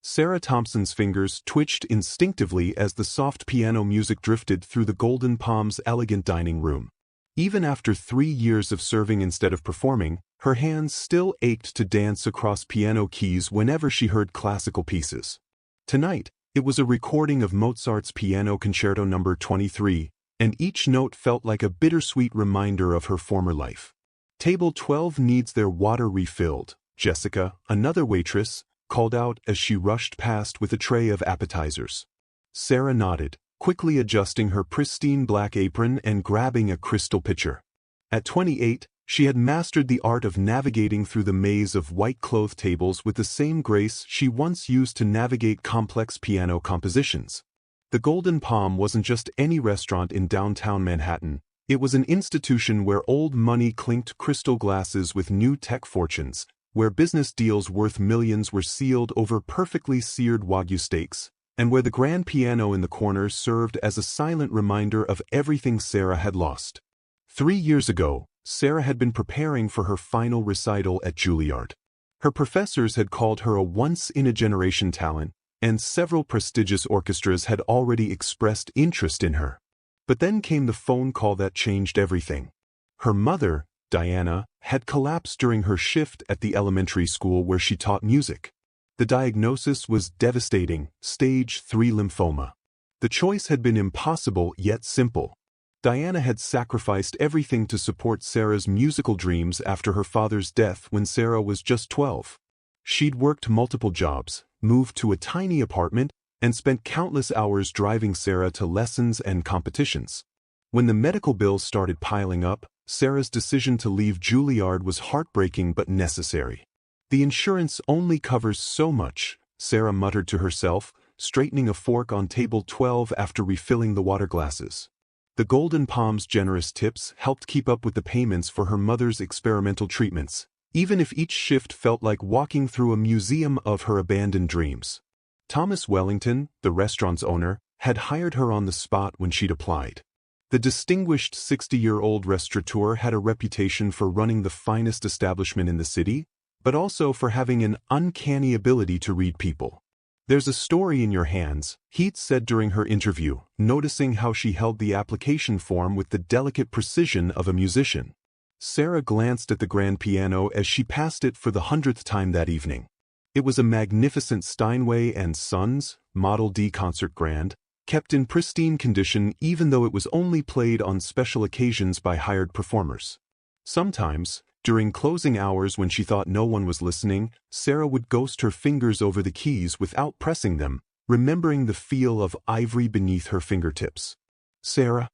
Sarah Thompson's fingers twitched instinctively as the soft piano music drifted through the Golden Palm's elegant dining room. Even after 3 years of serving instead of performing, her hands still ached to dance across piano keys whenever she heard classical pieces. Tonight, it was a recording of Mozart's Piano Concerto No. 23, and each note felt like a bittersweet reminder of her former life. "Table 12 needs their water refilled," Jessica, another waitress, called out as she rushed past with a tray of appetizers. Sarah nodded, quickly adjusting her pristine black apron and grabbing a crystal pitcher. At 28, she had mastered the art of navigating through the maze of white-cloth tables with the same grace she once used to navigate complex piano compositions. The Golden Palm wasn't just any restaurant in downtown Manhattan. It was an institution where old money clinked crystal glasses with new tech fortunes, where business deals worth millions were sealed over perfectly seared Wagyu steaks, and where the grand piano in the corner served as a silent reminder of everything Sarah had lost. 3 years ago, Sarah had been preparing for her final recital at Juilliard. Her professors had called her a once-in-a-generation talent, and several prestigious orchestras had already expressed interest in her. But then came the phone call that changed everything. Her mother, Diana, had collapsed during her shift at the elementary school where she taught music. The diagnosis was devastating: stage 3 lymphoma. The choice had been impossible yet simple. Diana had sacrificed everything to support Sarah's musical dreams after her father's death when Sarah was just 12. She'd worked multiple jobs, moved to a tiny apartment, and spent countless hours driving Sarah to lessons and competitions. When the medical bills started piling up, Sarah's decision to leave Juilliard was heartbreaking but necessary. "The insurance only covers so much," Sarah muttered to herself, straightening a fork on table 12 after refilling the water glasses. The Golden Palm's generous tips helped keep up with the payments for her mother's experimental treatments, even if each shift felt like walking through a museum of her abandoned dreams. Thomas Wellington, the restaurant's owner, had hired her on the spot when she'd applied. The distinguished 60-year-old restaurateur had a reputation for running the finest establishment in the city, but also for having an uncanny ability to read people. "There's a story in your hands," Heath said during her interview, noticing how she held the application form with the delicate precision of a musician. Sarah glanced at the grand piano as she passed it for the 100th time that evening. It was a magnificent Steinway & Sons Model D concert grand, kept in pristine condition even though it was only played on special occasions by hired performers. Sometimes, during closing hours when she thought no one was listening, Sarah would ghost her fingers over the keys without pressing them, remembering the feel of ivory beneath her fingertips. "Sarah?"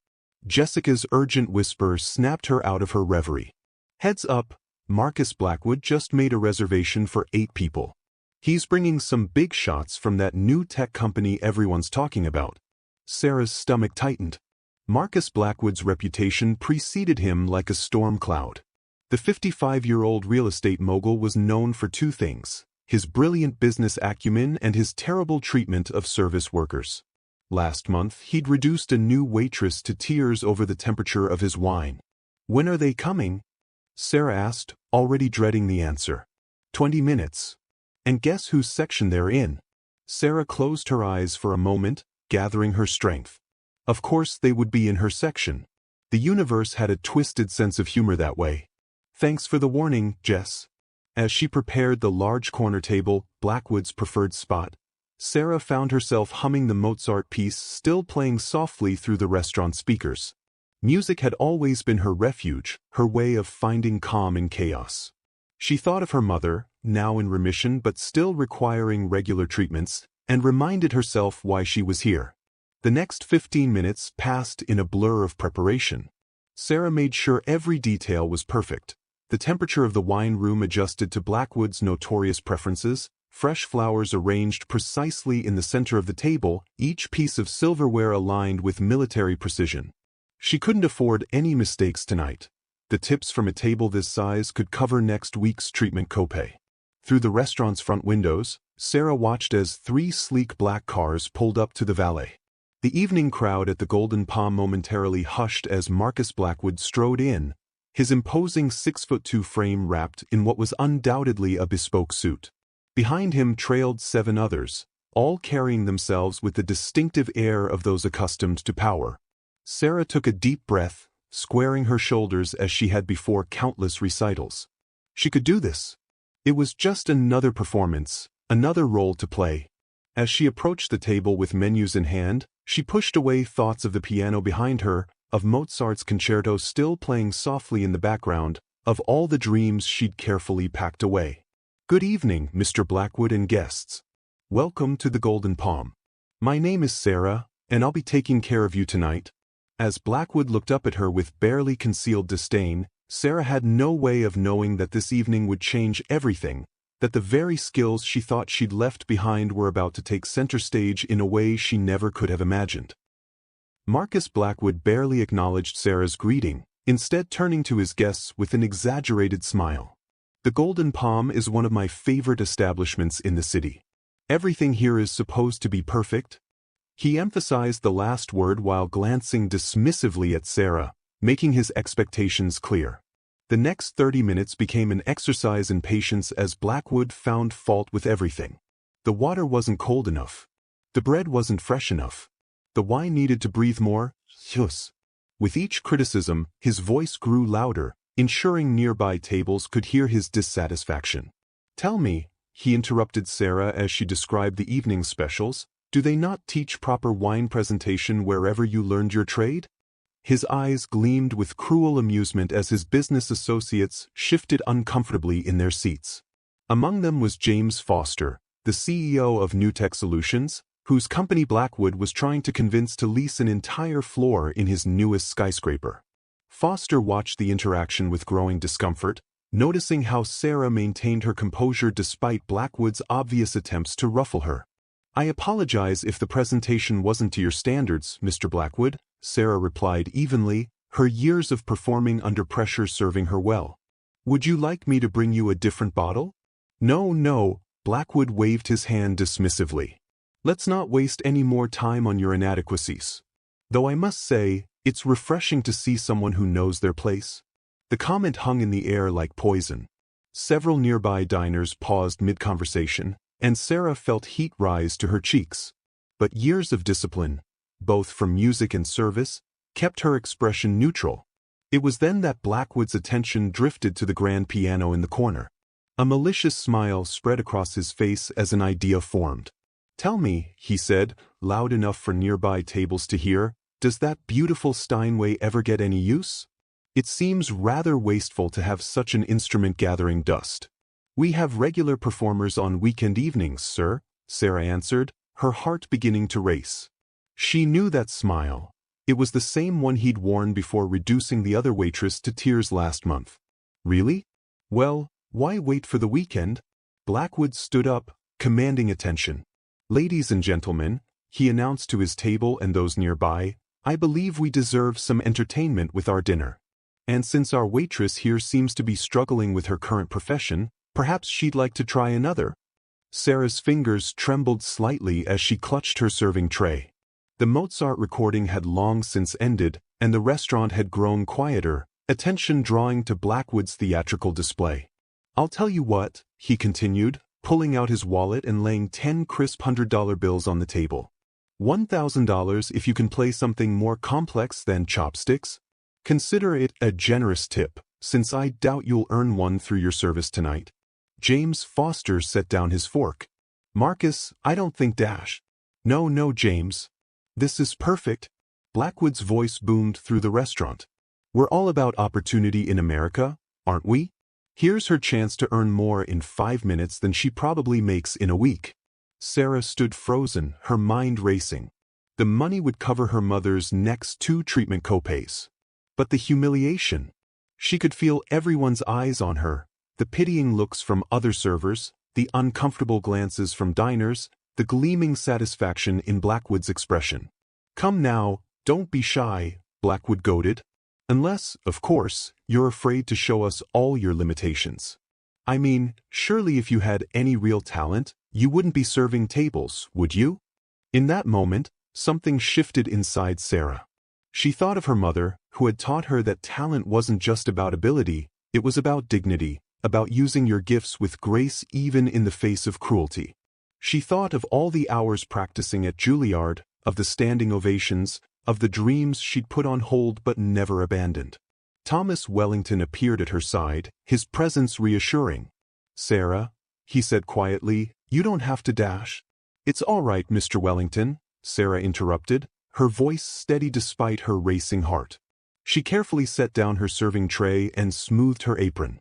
Jessica's urgent whisper snapped her out of her reverie. "Heads up, Marcus Blackwood just made a reservation for 8 people. He's bringing some big shots from that new tech company everyone's talking about." Sarah's stomach tightened. Marcus Blackwood's reputation preceded him like a storm cloud. The 55-year-old real estate mogul was known for 2 things: his brilliant business acumen and his terrible treatment of service workers. Last month, he'd reduced a new waitress to tears over the temperature of his wine. "When are they coming?" Sarah asked, already dreading the answer. 20 minutes. "And guess whose section they're in?" Sarah closed her eyes for a moment, gathering her strength. Of course they would be in her section. The universe had a twisted sense of humor that way. "Thanks for the warning, Jess." As she prepared the large corner table, Blackwood's preferred spot, Sarah found herself humming the Mozart piece still playing softly through the restaurant speakers. Music had always been her refuge, her way of finding calm in chaos. She thought of her mother, now in remission but still requiring regular treatments, and reminded herself why she was here. The next 15 minutes passed in a blur of preparation. Sarah made sure every detail was perfect. The temperature of the wine room adjusted to Blackwood's notorious preferences, fresh flowers arranged precisely in the center of the table, each piece of silverware aligned with military precision. She couldn't afford any mistakes tonight. The tips from a table this size could cover next week's treatment copay. Through the restaurant's front windows, Sarah watched as 3 sleek black cars pulled up to the valet. The evening crowd at the Golden Palm momentarily hushed as Marcus Blackwood strode in, his imposing 6'2" frame wrapped in what was undoubtedly a bespoke suit. Behind him trailed 7 others, all carrying themselves with the distinctive air of those accustomed to power. Sarah took a deep breath, squaring her shoulders as she had before countless recitals. She could do this. It was just another performance, another role to play. As she approached the table with menus in hand, she pushed away thoughts of the piano behind her, of Mozart's concerto still playing softly in the background, of all the dreams she'd carefully packed away. "Good evening, Mr. Blackwood and guests. Welcome to the Golden Palm. My name is Sarah, and I'll be taking care of you tonight." As Blackwood looked up at her with barely concealed disdain, Sarah had no way of knowing that this evening would change everything, that the very skills she thought she'd left behind were about to take center stage in a way she never could have imagined. Marcus Blackwood barely acknowledged Sarah's greeting, instead turning to his guests with an exaggerated smile. "The Golden Palm is one of my favorite establishments in the city. Everything here is supposed to be perfect." He emphasized the last word while glancing dismissively at Sarah, making his expectations clear. The next 30 minutes became an exercise in patience as Blackwood found fault with everything. The water wasn't cold enough. The bread wasn't fresh enough. The wine needed to breathe more. Yus. With each criticism, his voice grew louder, ensuring nearby tables could hear his dissatisfaction. "Tell me," he interrupted Sarah as she described the evening specials, "do they not teach proper wine presentation wherever you learned your trade?" His eyes gleamed with cruel amusement as his business associates shifted uncomfortably in their seats. Among them was James Foster, the CEO of New Tech Solutions, whose company Blackwood was trying to convince to lease an entire floor in his newest skyscraper. Foster watched the interaction with growing discomfort, noticing how Sarah maintained her composure despite Blackwood's obvious attempts to ruffle her. "I apologize if the presentation wasn't to your standards, Mr. Blackwood," Sarah replied evenly, her years of performing under pressure serving her well. "Would you like me to bring you a different bottle?" No, Blackwood waved his hand dismissively. "Let's not waste any more time on your inadequacies. Though I must say, it's refreshing to see someone who knows their place." The comment hung in the air like poison. Several nearby diners paused mid-conversation, and Sarah felt heat rise to her cheeks. But years of discipline, both from music and service, kept her expression neutral. It was then that Blackwood's attention drifted to the grand piano in the corner. A malicious smile spread across his face as an idea formed. "Tell me," he said, loud enough for nearby tables to hear, "does that beautiful Steinway ever get any use? It seems rather wasteful to have such an instrument gathering dust." "We have regular performers on weekend evenings, sir," Sarah answered, her heart beginning to race. She knew that smile. It was the same one he'd worn before reducing the other waitress to tears last month. "Really? Well, why wait for the weekend?" Blackwood stood up, commanding attention. "Ladies and gentlemen," he announced to his table and those nearby, "I believe we deserve some entertainment with our dinner. And since our waitress here seems to be struggling with her current profession, perhaps she'd like to try another." Sarah's fingers trembled slightly as she clutched her serving tray. The Mozart recording had long since ended, and the restaurant had grown quieter, attention drawing to Blackwood's theatrical display. "I'll tell you what," he continued, pulling out his wallet and laying 10 crisp $100 bills on the table. $1,000 if you can play something more complex than chopsticks. Consider it a generous tip, since I doubt you'll earn one through your service tonight." James Foster set down his fork. "Marcus, I don't think dash." No, James. This is perfect." Blackwood's voice boomed through the restaurant. "We're all about opportunity in America, aren't we? Here's her chance to earn more in 5 minutes than she probably makes in a week." Sarah stood frozen, her mind racing. The money would cover her mother's next 2 treatment copays. But the humiliation. She could feel everyone's eyes on her, the pitying looks from other servers, the uncomfortable glances from diners, the gleaming satisfaction in Blackwood's expression. "Come now, don't be shy," Blackwood goaded. "Unless, of course, you're afraid to show us all your limitations. I mean, surely if you had any real talent, you wouldn't be serving tables, would you?" In that moment, something shifted inside Sarah. She thought of her mother, who had taught her that talent wasn't just about ability, it was about dignity, about using your gifts with grace even in the face of cruelty. She thought of all the hours practicing at Juilliard, of the standing ovations, of the dreams she'd put on hold but never abandoned. Thomas Wellington appeared at her side, his presence reassuring. "Sarah," he said quietly, "you don't have to dash." "It's all right, Mr. Wellington," Sarah interrupted, her voice steady despite her racing heart. She carefully set down her serving tray and smoothed her apron.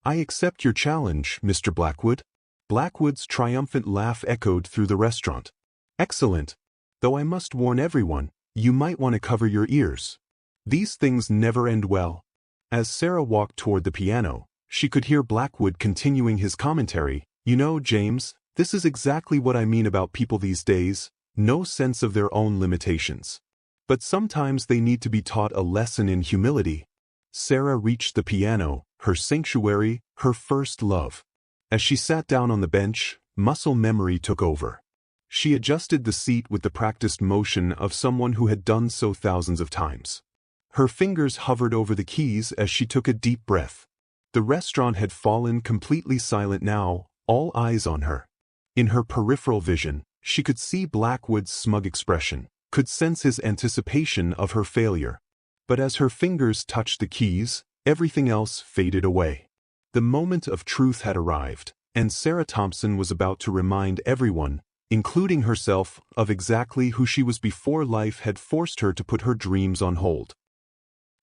"I accept your challenge, Mr. Blackwood." Blackwood's triumphant laugh echoed through the restaurant. "Excellent. Though I must warn everyone, you might want to cover your ears. These things never end well." As Sarah walked toward the piano, she could hear Blackwood continuing his commentary. "You know, James, this is exactly what I mean about people these days, no sense of their own limitations. But sometimes they need to be taught a lesson in humility." Sarah reached the piano, her sanctuary, her first love. As she sat down on the bench, muscle memory took over. She adjusted the seat with the practiced motion of someone who had done so thousands of times. Her fingers hovered over the keys as she took a deep breath. The restaurant had fallen completely silent now, all eyes on her. In her peripheral vision, she could see Blackwood's smug expression, could sense his anticipation of her failure. But as her fingers touched the keys, everything else faded away. The moment of truth had arrived, and Sarah Thompson was about to remind everyone, including herself, of exactly who she was before life had forced her to put her dreams on hold.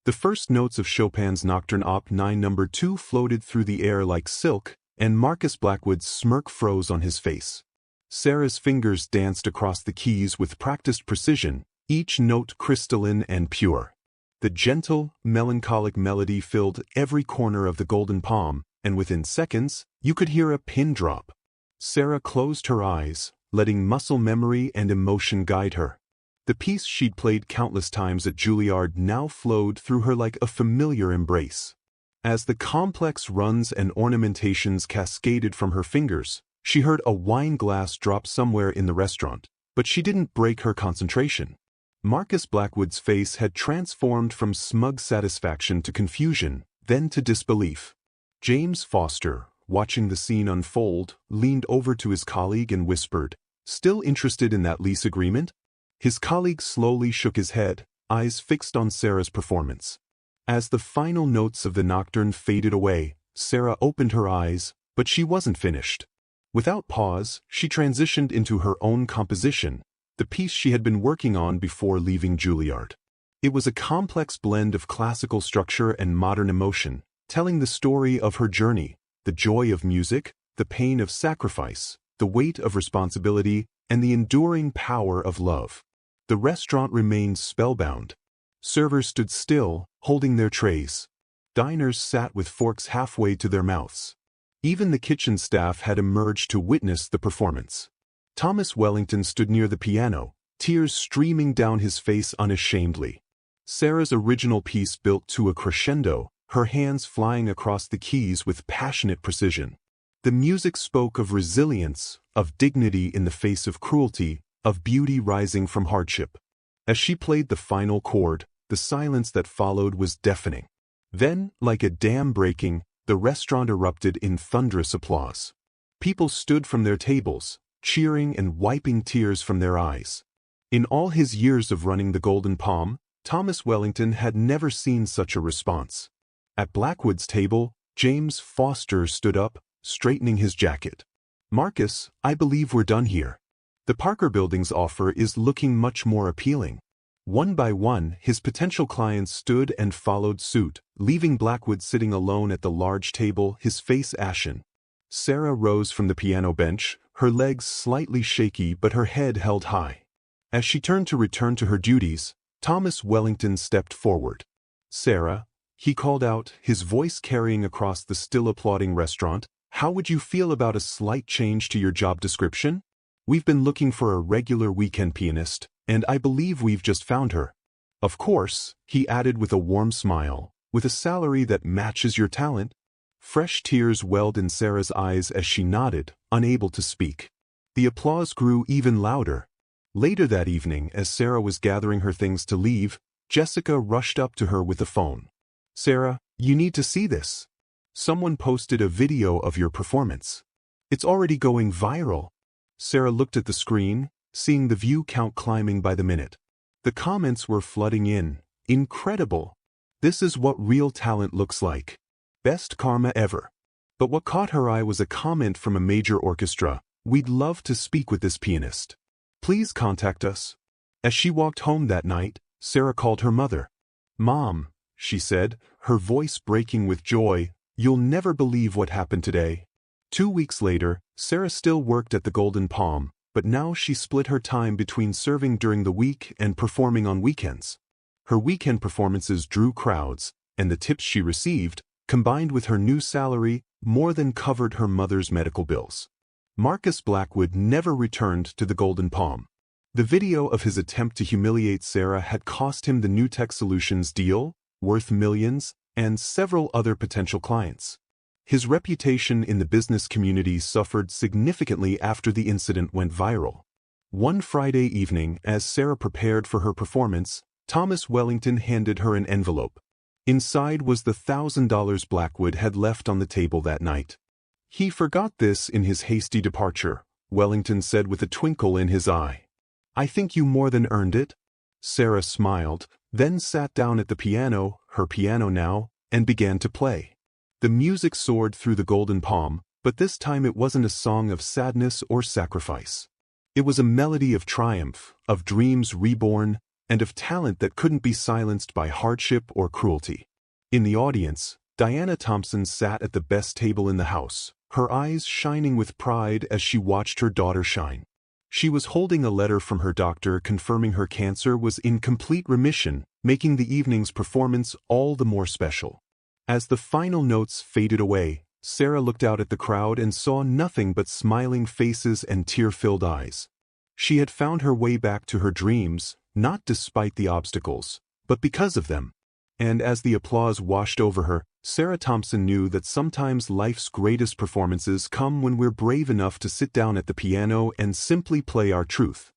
The first notes of Chopin's Nocturne Op. 9 No. 2 floated through the air like silk, and Marcus Blackwood's smirk froze on his face. Sarah's fingers danced across the keys with practiced precision, each note crystalline and pure. The gentle, melancholic melody filled every corner of the golden palm, and within seconds, you could hear a pin drop. Sarah closed her eyes, letting muscle memory and emotion guide her. The piece she'd played countless times at Juilliard now flowed through her like a familiar embrace. As the complex runs and ornamentations cascaded from her fingers, she heard a wine glass drop somewhere in the restaurant, but she didn't break her concentration. Marcus Blackwood's face had transformed from smug satisfaction to confusion, then to disbelief. James Foster, watching the scene unfold, leaned over to his colleague and whispered, "Still interested in that lease agreement?" His colleague slowly shook his head, eyes fixed on Sarah's performance. As the final notes of the nocturne faded away, Sarah opened her eyes, but she wasn't finished. Without pause, she transitioned into her own composition, the piece she had been working on before leaving Juilliard. It was a complex blend of classical structure and modern emotion, telling the story of her journey, the joy of music, the pain of sacrifice, the weight of responsibility, and the enduring power of love. The restaurant remained spellbound. Servers stood still, holding their trays. Diners sat with forks halfway to their mouths. Even the kitchen staff had emerged to witness the performance. Thomas Wellington stood near the piano, tears streaming down his face unashamedly. Sarah's original piece built to a crescendo, her hands flying across the keys with passionate precision. The music spoke of resilience, of dignity in the face of cruelty, of beauty rising from hardship. As she played the final chord, the silence that followed was deafening. Then, like a dam breaking, the restaurant erupted in thunderous applause. People stood from their tables, cheering and wiping tears from their eyes. In all his years of running the Golden Palm, Thomas Wellington had never seen such a response. At Blackwood's table, James Foster stood up, straightening his jacket. "Marcus, I believe we're done here. The Parker Building's offer is looking much more appealing." One by one, his potential clients stood and followed suit, leaving Blackwood sitting alone at the large table, his face ashen. Sarah rose from the piano bench, her legs slightly shaky but her head held high. As she turned to return to her duties, Thomas Wellington stepped forward. "Sarah," he called out, his voice carrying across the still applauding restaurant, "how would you feel about a slight change to your job description? We've been looking for a regular weekend pianist, and I believe we've just found her. Of course," he added with a warm smile, "with a salary that matches your talent." Fresh tears welled in Sarah's eyes as she nodded, unable to speak. The applause grew even louder. Later that evening, as Sarah was gathering her things to leave, Jessica rushed up to her with the phone. "Sarah, you need to see this." Someone posted a video of your performance. It's already going viral. Sarah looked at the screen, seeing the view count climbing by the minute. The comments were flooding in. Incredible. This is what real talent looks like. Best karma ever. But what caught her eye was a comment from a major orchestra. We'd love to speak with this pianist. Please contact us. As she walked home that night, Sarah called her mother. Mom, she said, her voice breaking with joy, you'll never believe what happened today. 2 weeks later, Sarah still worked at the Golden Palm, but now she split her time between serving during the week and performing on weekends. Her weekend performances drew crowds, and the tips she received, combined with her new salary, more than covered her mother's medical bills. Marcus Blackwood never returned to the Golden Palm. The video of his attempt to humiliate Sarah had cost him the New Tech Solutions deal, worth millions, and several other potential clients. His reputation in the business community suffered significantly after the incident went viral. One Friday evening, as Sarah prepared for her performance, Thomas Wellington handed her an envelope. Inside was the $1,000 Blackwood had left on the table that night. He forgot this in his hasty departure, Wellington said with a twinkle in his eye. I think you more than earned it. Sarah smiled, then sat down at the piano, her piano now, and began to play. The music soared through the Golden Palm, but this time it wasn't a song of sadness or sacrifice. It was a melody of triumph, of dreams reborn, and of talent that couldn't be silenced by hardship or cruelty. In the audience, Diana Thompson sat at the best table in the house, her eyes shining with pride as she watched her daughter shine. She was holding a letter from her doctor confirming her cancer was in complete remission, making the evening's performance all the more special. As the final notes faded away, Sarah looked out at the crowd and saw nothing but smiling faces and tear-filled eyes. She had found her way back to her dreams, not despite the obstacles, but because of them. And as the applause washed over her, Sarah Thompson knew that sometimes life's greatest performances come when we're brave enough to sit down at the piano and simply play our truth.